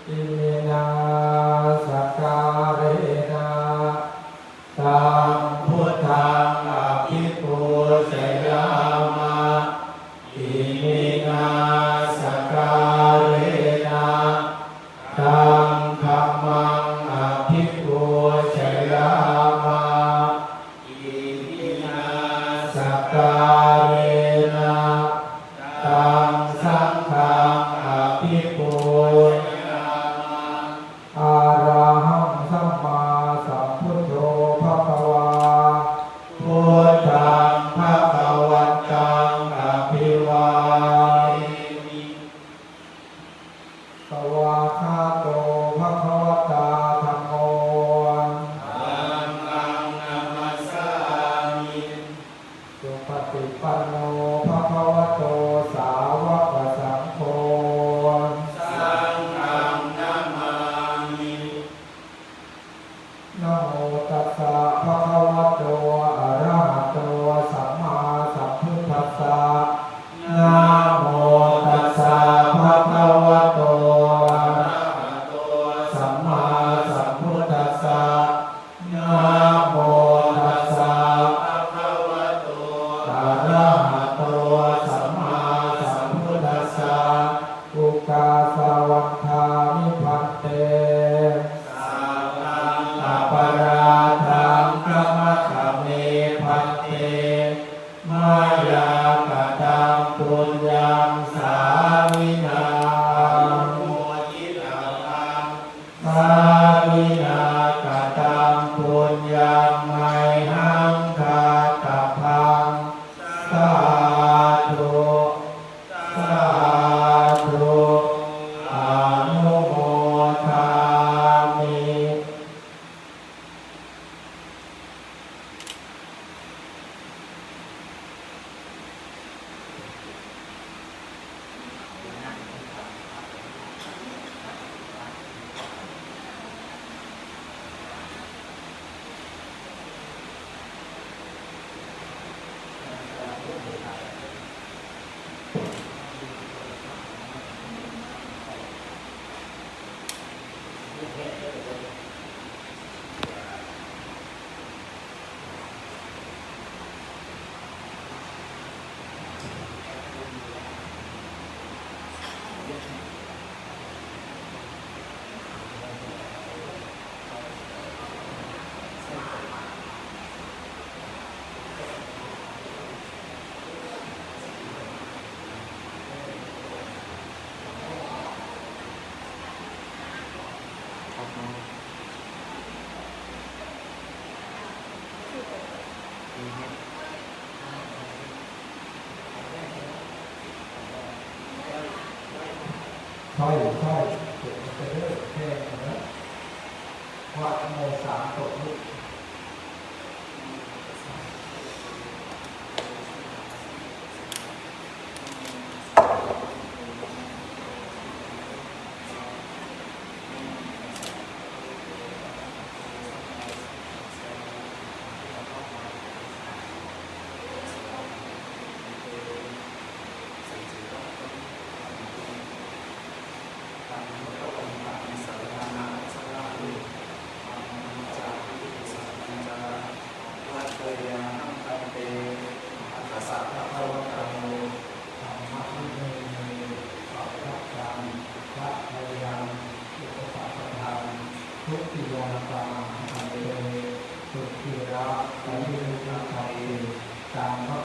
อิมินาสการะนะตังพุทธังอภิปูชยามะอิมินาสการะนะตังธัมมังอภิปูชยามะอิมินาสการะนะตังสังฆังอภิปูชยามะอะระหังสัมมาสัมพุทโธภควาพุทธังภวันตังอภิวาเทมิสวากขาโตภควตาธัมโมธัมมังนัมมัสสามิสุปฏิปันโนภควโตสาวกสังโฆสังฆังนัมมามินะโมตัสสะภะคะวะโตอะระหะโตสัมมาสัมพุทธัสสะนะโมตัสสะภะคะวะโตอะระหะโตสัมมาสัมพุทธัสสะนะโมตัสสะภะคะวะโตอะระหะโตสัมมาสัมพุทธัสสะอุกาสวัฏฐามิภันเตสัพพังอปาราทังกัมมัคขเมภันเตมายากตังปุญญังสาวินาโมทิตังสาวินากตังปุญญังไมหังคาตพังสาธุสาธุอนุโมทามิ ใช่ใช่เก็บไปเรื่อยแค่นั้นนะว่าโมสามตกลุก